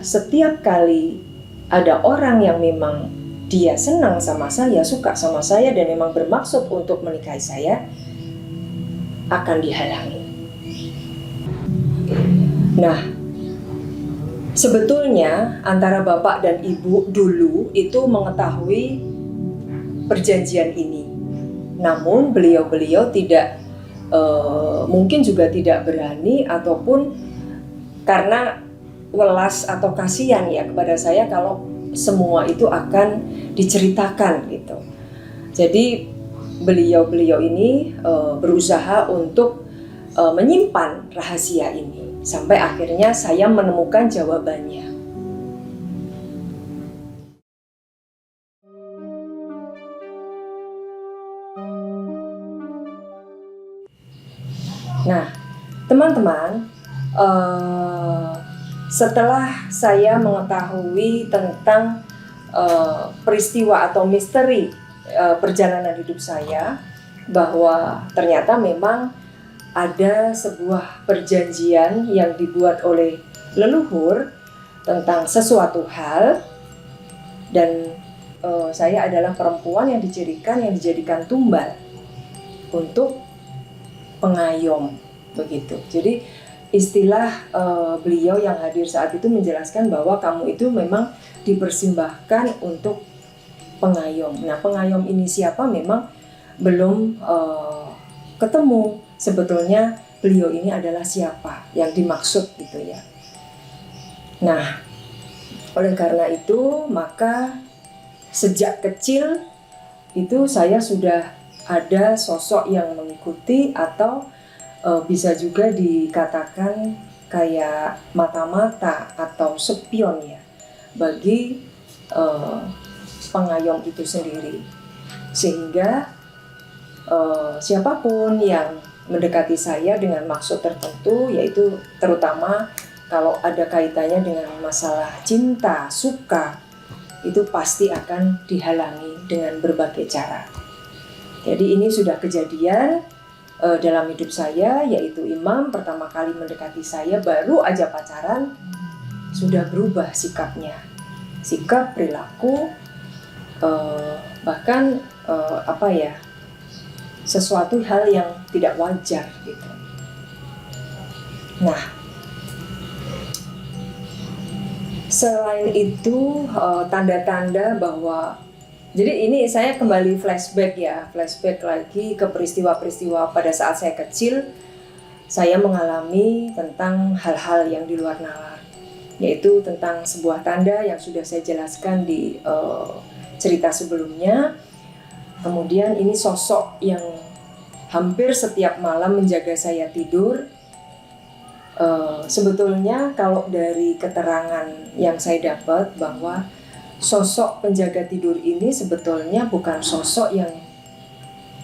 setiap kali ada orang yang memang dia senang sama saya, suka sama saya, dan memang bermaksud untuk menikahi saya, akan dihalangi. Nah, sebetulnya antara bapak dan ibu dulu itu mengetahui perjanjian ini. Namun beliau-beliau tidak, mungkin juga tidak berani, ataupun karena welas atau kasihan ya kepada saya kalau semua itu akan diceritakan gitu. Jadi beliau-beliau ini berusaha untuk menyimpan rahasia ini sampai akhirnya saya menemukan jawabannya. Nah, teman-teman, setelah saya mengetahui tentang peristiwa atau misteri perjalanan hidup saya, bahwa ternyata memang ada sebuah perjanjian yang dibuat oleh leluhur tentang sesuatu hal, dan saya adalah perempuan yang dicirikan, yang dijadikan tumbal untuk pengayom, begitu. Jadi istilah beliau yang hadir saat itu menjelaskan bahwa kamu itu memang dipersembahkan untuk pengayom. Nah, pengayom ini siapa memang belum ketemu. Sebetulnya beliau ini adalah siapa yang dimaksud gitu ya. Nah, oleh karena itu maka sejak kecil itu saya sudah ada sosok yang mengikuti, atau bisa juga dikatakan kayak mata-mata atau spion ya bagi pengayom itu sendiri, sehingga siapapun yang mendekati saya dengan maksud tertentu, yaitu terutama kalau ada kaitannya dengan masalah cinta, suka, itu pasti akan dihalangi dengan berbagai cara. Jadi ini sudah kejadian dalam hidup saya, yaitu imam pertama kali mendekati saya, baru aja pacaran sudah berubah sikapnya, sikap, perilaku, bahkan sesuatu hal yang tidak wajar gitu. Nah, selain itu tanda-tanda bahwa, jadi ini saya kembali flashback lagi ke peristiwa-peristiwa pada saat saya kecil. Saya mengalami tentang hal-hal yang di luar nalar, yaitu tentang sebuah tanda yang sudah saya jelaskan di cerita sebelumnya. Kemudian ini sosok yang hampir setiap malam menjaga saya tidur. Sebetulnya kalau dari keterangan yang saya dapat, bahwa sosok penjaga tidur ini sebetulnya bukan sosok yang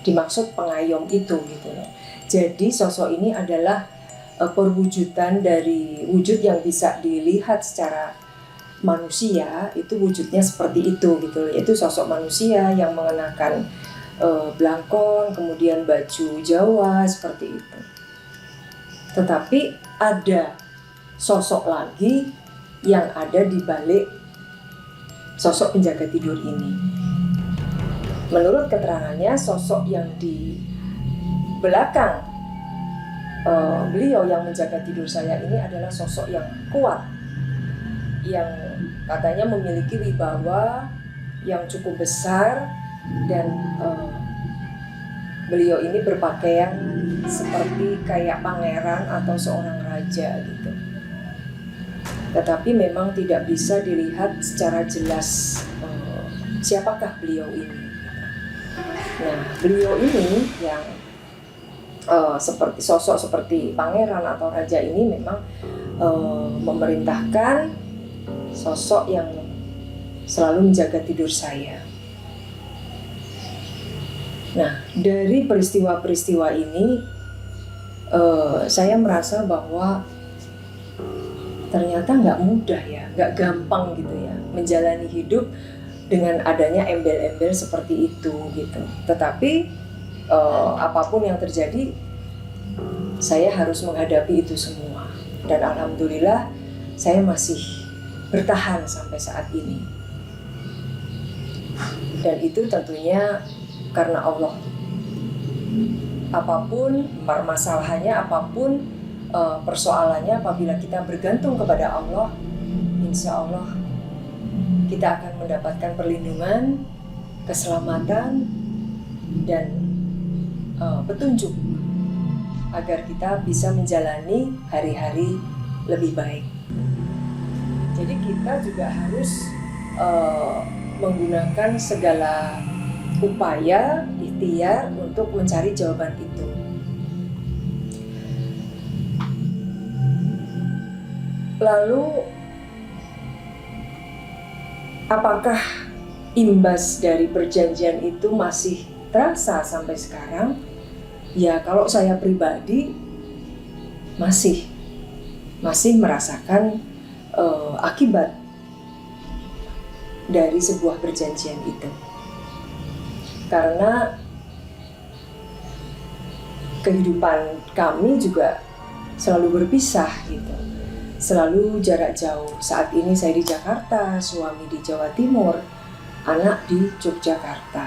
dimaksud pengayom itu gitu loh. Jadi sosok ini adalah perwujudan dari wujud yang bisa dilihat secara manusia, itu wujudnya seperti itu gitu loh. Itu sosok manusia yang mengenakan blangkon, kemudian baju Jawa seperti itu. Tetapi ada sosok lagi yang ada di balik sosok penjaga tidur ini. Menurut keterangannya, sosok yang di belakang beliau yang menjaga tidur saya ini adalah sosok yang kuat, yang katanya memiliki wibawa yang cukup besar, dan beliau ini berpakaian seperti kayak pangeran atau seorang raja gitu. Tetapi memang tidak bisa dilihat secara jelas siapakah beliau ini. Nah, beliau ini yang seperti sosok seperti pangeran atau raja ini memang memerintahkan sosok yang selalu menjaga tidur saya. Nah, dari peristiwa-peristiwa ini saya merasa bahwa ternyata nggak mudah ya, nggak gampang gitu ya menjalani hidup dengan adanya embel-embel seperti itu gitu. Tetapi apapun yang terjadi, saya harus menghadapi itu semua. Dan alhamdulillah saya masih bertahan sampai saat ini. Dan itu tentunya karena Allah. Apapun permasalahannya, apapun persoalannya, apabila kita bergantung kepada Allah, insya Allah kita akan mendapatkan perlindungan, keselamatan, dan petunjuk agar kita bisa menjalani hari-hari lebih baik. Jadi kita juga harus menggunakan segala upaya, ikhtiar untuk mencari jawaban itu. Lalu, apakah imbas dari perjanjian itu masih terasa sampai sekarang? Ya, kalau saya pribadi masih merasakan akibat dari sebuah perjanjian itu. Karena kehidupan kami juga selalu berpisah gitu, selalu jarak jauh. Saat ini saya di Jakarta, suami di Jawa Timur, anak di Yogyakarta,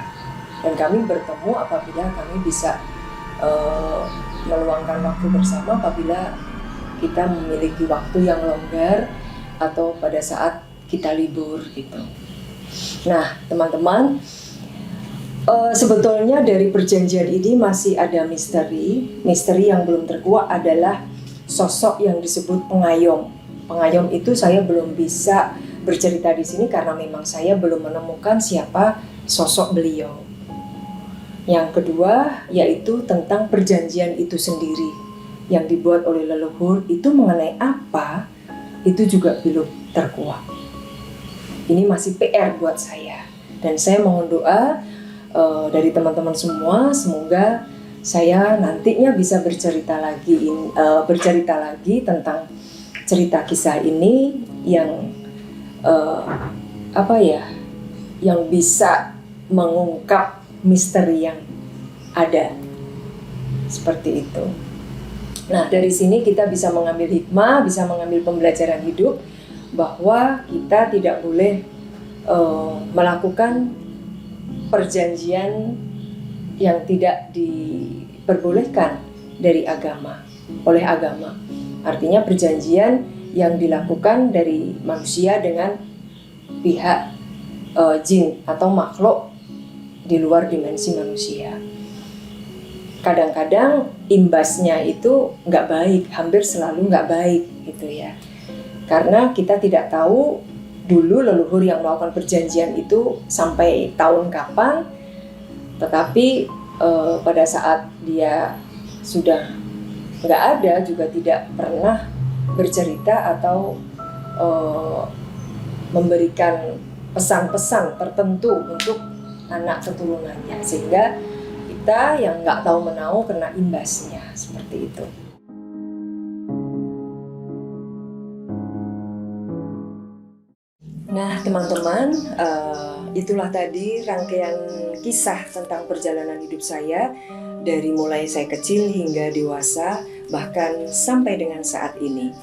dan kami bertemu apabila kami bisa meluangkan waktu bersama, apabila kita memiliki waktu yang longgar atau pada saat kita libur gitu. Nah, teman-teman, sebetulnya dari perjanjian ini masih ada misteri. Misteri yang belum terkuak adalah sosok yang disebut pengayom. Pengayom itu saya belum bisa bercerita di sini karena memang saya belum menemukan siapa sosok beliau. Yang kedua yaitu tentang perjanjian itu sendiri yang dibuat oleh leluhur, itu mengenai apa, itu juga belum terkuak. Ini masih PR buat saya, dan saya mohon doa dari teman-teman semua, semoga saya nantinya bisa bercerita lagi tentang cerita kisah ini yang yang bisa mengungkap misteri yang ada seperti itu. Nah, dari sini kita bisa mengambil hikmah, bisa mengambil pembelajaran hidup bahwa kita tidak boleh melakukan perjanjian yang tidak diperbolehkan oleh agama. Artinya perjanjian yang dilakukan dari manusia dengan pihak jin atau makhluk di luar dimensi manusia. Kadang-kadang imbasnya itu nggak baik, hampir selalu nggak baik gitu ya. Karena kita tidak tahu dulu leluhur yang melakukan perjanjian itu sampai tahun kapan, tetapi pada saat dia sudah nggak ada juga tidak pernah bercerita atau memberikan pesan-pesan tertentu untuk anak keturunannya, sehingga kita yang nggak tahu menahu kena imbasnya seperti itu. Nah, teman-teman, itulah tadi rangkaian kisah tentang perjalanan hidup saya dari mulai saya kecil hingga dewasa, bahkan sampai dengan saat ini.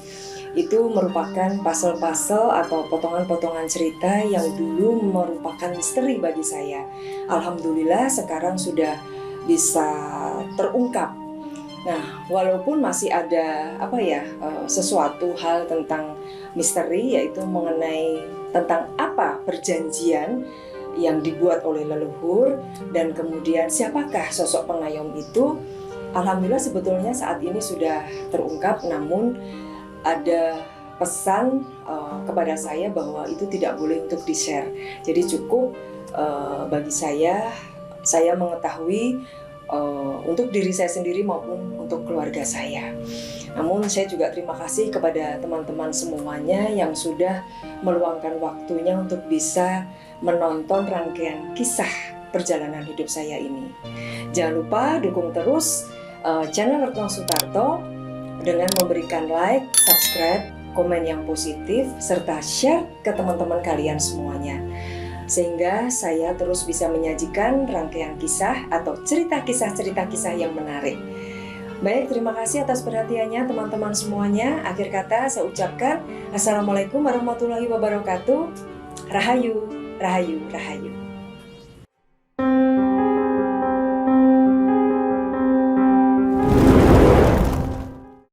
Itu merupakan puzzle-puzzle atau potongan-potongan cerita yang dulu merupakan misteri bagi saya. Alhamdulillah sekarang sudah bisa terungkap. Nah, walaupun masih ada sesuatu hal tentang misteri, yaitu mengenai tentang apa perjanjian yang dibuat oleh leluhur dan kemudian siapakah sosok pengayom itu. Alhamdulillah sebetulnya saat ini sudah terungkap, namun ada pesan kepada saya bahwa itu tidak boleh untuk di-share. Jadi cukup bagi saya mengetahui untuk diri saya sendiri maupun untuk keluarga saya. Namun saya juga terima kasih kepada teman-teman semuanya yang sudah meluangkan waktunya untuk bisa menonton rangkaian kisah perjalanan hidup saya ini. Jangan lupa dukung terus channel Retno Sutarto dengan memberikan like, subscribe, komen yang positif, serta share ke teman-teman kalian semuanya. Sehingga saya terus bisa menyajikan rangkaian kisah atau cerita kisah yang menarik. Baik, terima kasih atas perhatiannya teman-teman semuanya. Akhir kata saya ucapkan Assalamualaikum warahmatullahi wabarakatuh. Rahayu, rahayu, rahayu.